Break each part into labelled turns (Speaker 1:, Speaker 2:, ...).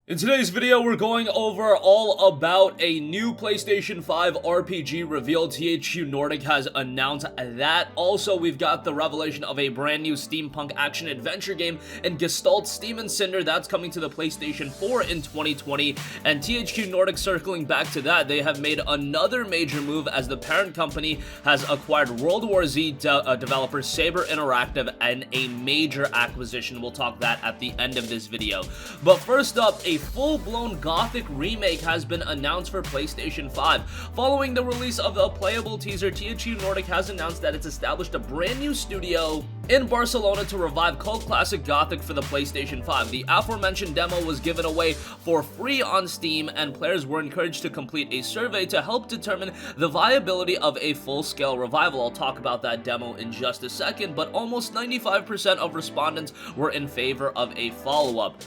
Speaker 1: In today's video, we're going over all about a new PlayStation 5 RPG reveal. THQ Nordic has announced that. Also, we've got the revelation of a brand new steampunk action-adventure game in Gestalt, Steam and Cinder that's coming to the PlayStation 4 in 2020. And THQ Nordic, circling back to that, they have made another major move as the parent company has acquired World War Z developer Saber Interactive and a major acquisition. We'll talk that at the end of this video. But first up, a full-blown Gothic remake has been announced for PlayStation 5. Following the release of the playable teaser, THQ Nordic has announced that it's established a brand new studio in Barcelona to revive cult classic Gothic for the PlayStation 5. The aforementioned demo was given away for free on Steam, and players were encouraged to complete a survey to help determine the viability of a full-scale revival. I'll talk about that demo in just a second, but almost 95% of respondents were in favor of a follow-up.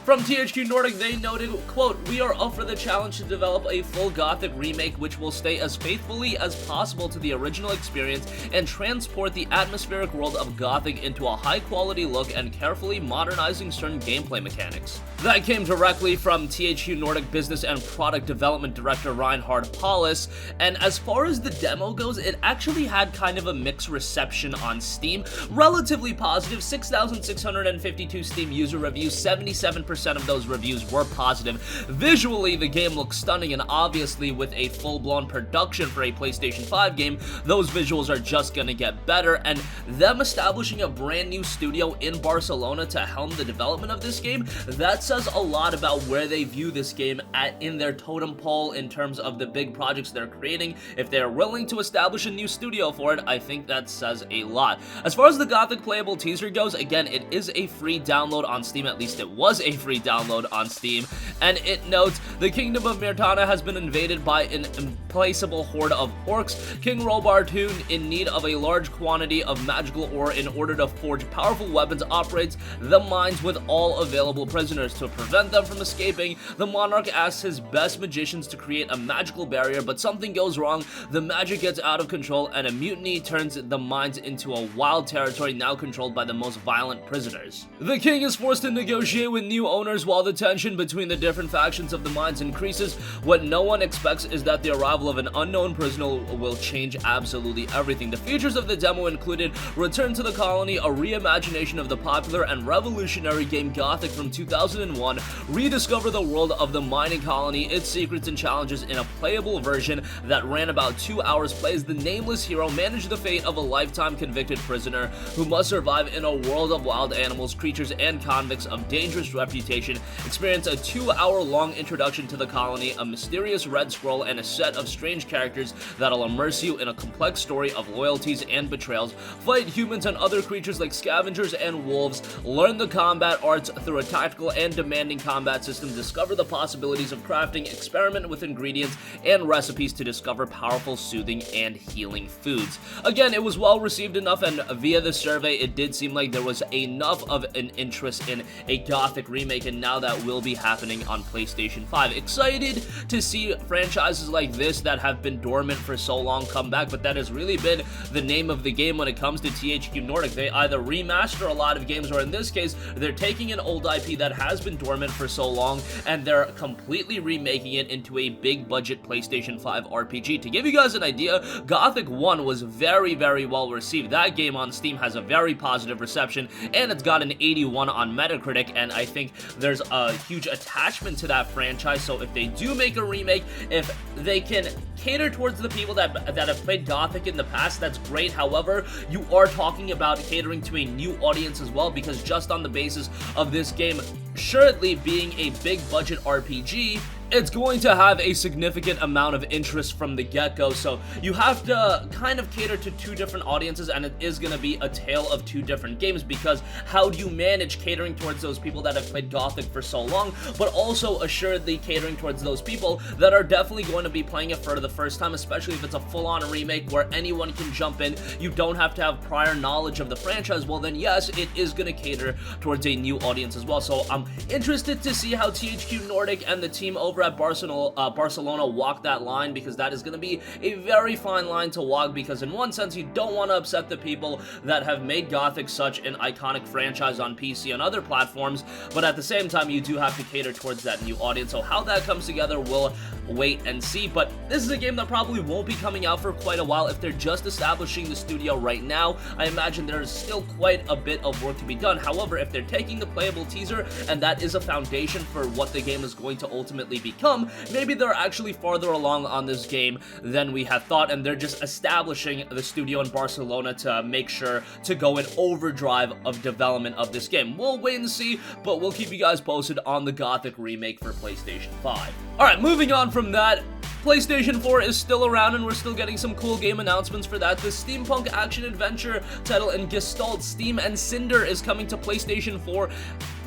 Speaker 1: From THQ Nordic, they noted, quote, "We are up for the challenge to develop a full Gothic remake which will stay as faithfully as possible to the original experience and transport the atmospheric world of Gothic into a high-quality look and carefully modernizing certain gameplay mechanics." That came directly from THQ Nordic Business and Product Development Director Reinhard Paulus, and as far as the demo goes, it actually had kind of a mixed reception on Steam. Relatively positive, 6,652 Steam user reviews, 77% of those reviews were positive. Visually, the game looks stunning, and obviously with a full-blown production for a PlayStation 5 game, those visuals are just gonna get better, and them establishing a brand new studio in Barcelona to helm the development of this game, that says a lot about where they view this game in their totem pole in terms of the big projects they're creating. If they're willing to establish a new studio for it, I think that says a lot. As far as the Gothic playable teaser goes, again, it is a free download on Steam, at least it was a free download on Steam, and it notes, "The kingdom of Mirtana has been invaded by an implacable horde of orcs. King Robartun, in need of a large quantity of magical ore in order to forge powerful weapons, operates the mines with all available prisoners. To prevent them from escaping, the monarch asks his best magicians to create a magical barrier, but something goes wrong, the magic gets out of control, and a mutiny turns the mines into a wild territory now controlled by the most violent prisoners. The king is forced to negotiate with new owners while the tension between the different factions of the mines increases. What no one expects is that the arrival of an unknown prisoner will change absolutely everything." The features of the demo included return to the colony, a reimagination of the popular and revolutionary game Gothic from 2001, rediscover the world of the mining colony, its secrets and challenges in a playable version that ran about 2 hours, plays the nameless hero manage the fate of a lifetime convicted prisoner who must survive in a world of wild animals, creatures, and convicts of dangerous reputation, experience a 2-hour-long introduction to the colony, a mysterious red scroll, and a set of strange characters that'll immerse you in a complex story of loyalties and betrayals, fight humans and other creatures like scavengers and wolves, learn the combat arts through a tactical and demanding combat system, discover the possibilities of crafting, experiment with ingredients and recipes to discover powerful, soothing, and healing foods. Again, it was well received enough, and via the survey, it did seem like there was enough of an interest in a Gothic remake, and now that will be happening on PlayStation 5. Excited to see franchises like this that have been dormant for so long come back, but that has really been the name of the game when it comes to THQ Nordic. They either remaster a lot of games, or in this case, they're taking an old IP that has been dormant for so long, and they're completely remaking it into a big budget PlayStation 5 RPG. To give you guys an idea, Gothic 1 was very, very well received. That game on Steam has a very positive reception, and it's got an 81 on Metacritic, and I think there's a huge attachment to that franchise. So if they do make a remake, if they can cater towards the people that have played Gothic in the past, that's great. However, you are talking about catering to a new audience as well, because just on the basis of this game surely being a big budget RPG, it's going to have a significant amount of interest from the get-go, so you have to kind of cater to two different audiences, and it is going to be a tale of two different games, because how do you manage catering towards those people that have played Gothic for so long, but also assuredly catering towards those people that are definitely going to be playing it for the first time, especially if it's a full-on remake where anyone can jump in, you don't have to have prior knowledge of the franchise. Well then yes, it is going to cater towards a new audience as well. So I'm interested to see how THQ Nordic and the team over over at Barcelona walk that line, because that is going to be a very fine line to walk, because in one sense you don't want to upset the people that have made Gothic such an iconic franchise on PC and other platforms, but at the same time you do have to cater towards that new audience. So how that comes together, we'll wait and see. But this is a game that probably won't be coming out for quite a while. If they're just establishing the studio right now, I imagine there's still quite a bit of work to be done. However, if they're taking the playable teaser and that is a foundation for what the game is going to ultimately become, maybe they're actually farther along on this game than we had thought, and they're just establishing the studio in Barcelona to make sure to go in overdrive of development of this game. We'll wait and see, but we'll keep you guys posted on the Gothic remake for PlayStation 5. Alright, moving on from that, PlayStation 4 is still around and we're still getting some cool game announcements for that. The steampunk action-adventure title in Gestalt, Steam, and Cinder is coming to PlayStation 4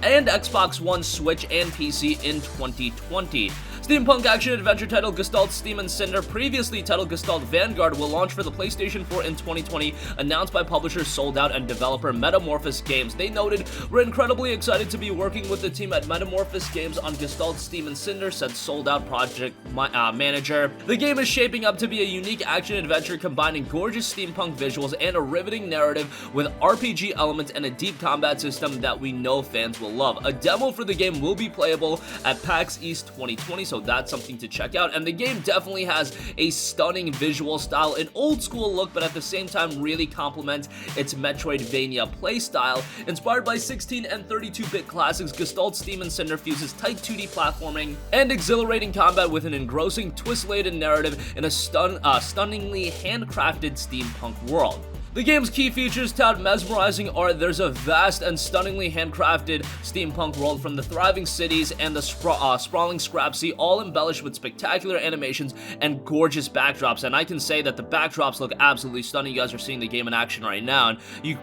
Speaker 1: and Xbox One, Switch, and PC in 2020. Steampunk action-adventure title Gestalt, Steam, and Cinder, previously titled Gestalt Vanguard, will launch for the PlayStation 4 in 2020, announced by publisher Sold Out and developer Metamorphosis Games. They noted, "We're incredibly excited to be working with the team at Metamorphosis Games on Gestalt, Steam, and Cinder," said Sold Out project manager. "The game is shaping up to be a unique action-adventure combining gorgeous steampunk visuals and a riveting narrative with RPG elements and a deep combat system that we know fans will love. A demo for the game will be playable at PAX East 2020, so that's something to check out." And the game definitely has a stunning visual style, an old school look, but at the same time really complements its Metroidvania playstyle. Inspired by 16 and 32-bit classics, Gestalt, Steam, and Cinder fuses tight 2D platforming and exhilarating combat with an engrossing, twist-laden narrative in a stunningly handcrafted steampunk world. The game's key features tout mesmerizing art. There's a vast and stunningly handcrafted steampunk world, from the thriving cities and the sprawling scrap sea, all embellished with spectacular animations and gorgeous backdrops. And I can say that the backdrops look absolutely stunning. You guys are seeing the game in action right now, and you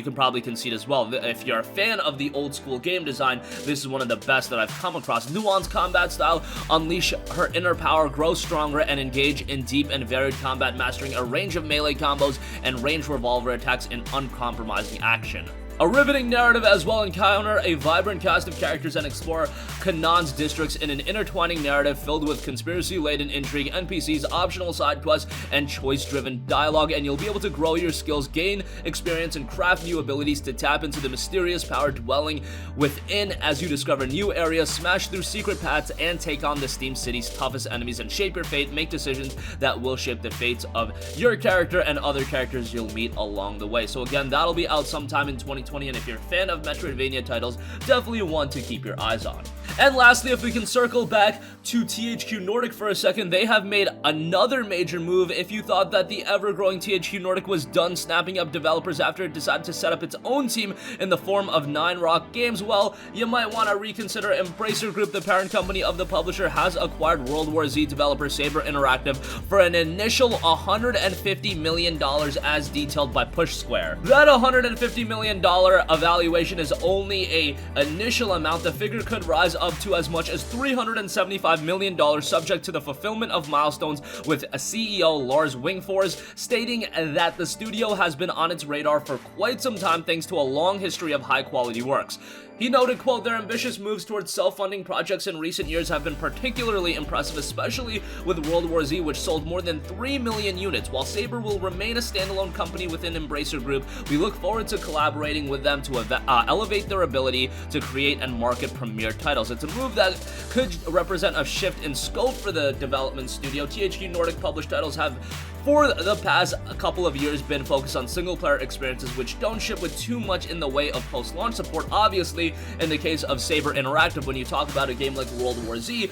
Speaker 1: can probably concede as well. If you're a fan of the old school game design, this is one of the best that I've come across. Nuanced combat style, unleash her inner power, grow stronger, and engage in deep and varied combat, mastering a range of melee combos and range revolver attacks in uncompromising action. A riveting narrative as well. Encounter a vibrant cast of characters and explore Canaan's districts in an intertwining narrative filled with conspiracy-laden intrigue, NPCs, optional side quests, and choice-driven dialogue, and you'll be able to grow your skills, gain experience, and craft new abilities to tap into the mysterious power dwelling within as you discover new areas, smash through secret paths, and take on the Steam City's toughest enemies and shape your fate. Make decisions that will shape the fates of your character and other characters you'll meet along the way. So again, that'll be out sometime in 2020. And if you're a fan of Metroidvania titles, definitely one to keep your eyes on. And lastly, if we can circle back to THQ Nordic for a second, they have made another major move. If you thought that the ever-growing THQ Nordic was done snapping up developers after it decided to set up its own team in the form of Nine Rock Games, well, you might want to reconsider. Embracer Group, the parent company of the publisher, has acquired World War Z developer Saber Interactive for an initial $150 million as detailed by Push Square. That $150 million evaluation is only a initial amount. The figure could rise up to as much as $375 million, subject to the fulfillment of milestones, with CEO Lars Wingfors stating that the studio has been on its radar for quite some time thanks to a long history of high-quality works. He noted, quote, "Their ambitious moves towards self-funding projects in recent years have been particularly impressive, especially with World War Z, which sold more than 3 million units. While Saber will remain a standalone company within Embracer Group, we look forward to collaborating with them to elevate their ability to create and market premier titles." It's a move that could represent a shift in scope for the development studio. THQ Nordic published titles have, for the past couple of years, been focused on single-player experiences which don't ship with too much in the way of post-launch support. Obviously, in the case of Saber Interactive, when you talk about a game like World War Z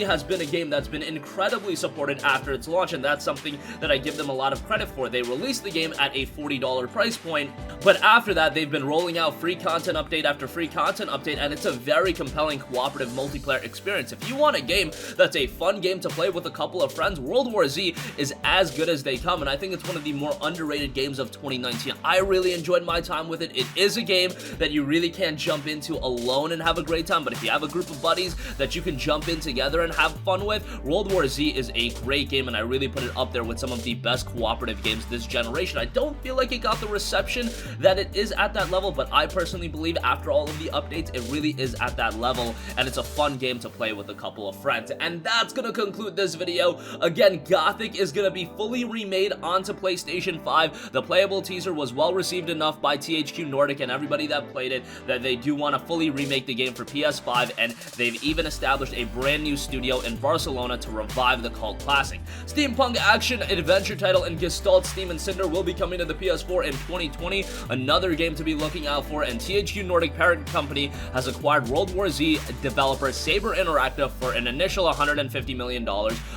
Speaker 1: has been a game that's been incredibly supported after its launch, and that's something that I give them a lot of credit for. They released the game at a $40 price point, but after that, they've been rolling out free content update after free content update, and it's a very compelling cooperative multiplayer experience. If you want a game that's a fun game to play with a couple of friends, World War Z is as good as they come, and I think it's one of the more underrated games of 2019. I really enjoyed my time with it. It is a game that you really can't jump into alone and have a great time, but if you have a group of buddies that you can jump in together and have fun with, World War Z is a great game, and I really put it up there with some of the best cooperative games this generation. I don't feel like it got the reception that it is at that level, but I personally believe after all of the updates, it really is at that level, and it's a fun game to play with a couple of friends. And that's gonna conclude this video. Again, Gothic is gonna be fully remade onto PlayStation 5. The playable teaser was well received enough by THQ Nordic and everybody that played it that they do want to fully remake the game for PS5, and they've even established a brand new studio in Barcelona to revive the cult classic. Steampunk action adventure title and Gestalt, Steam, and Cinder will be coming to the PS4 in 2020. Another game to be looking out for, and THQ Nordic parent company has acquired World War Z developer Saber Interactive for an initial $150 million,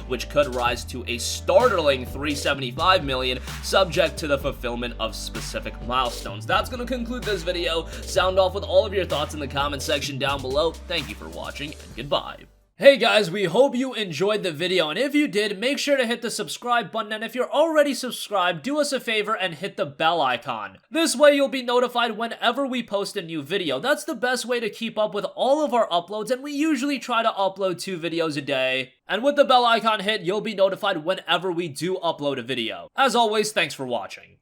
Speaker 1: which could rise to a startling $375 million, subject to the fulfillment of specific milestones. That's going to conclude this video. Sound off with all of your thoughts in the comment section down below. Thank you for watching, and goodbye. Hey guys, we hope you enjoyed the video, and if you did, make sure to hit the subscribe button, and if you're already subscribed, do us a favor and hit the bell icon. This way you'll be notified whenever we post a new video. That's the best way to keep up with all of our uploads, and we usually try to upload 2 videos a day. And with the bell icon hit, you'll be notified whenever we do upload a video. As always, thanks for watching.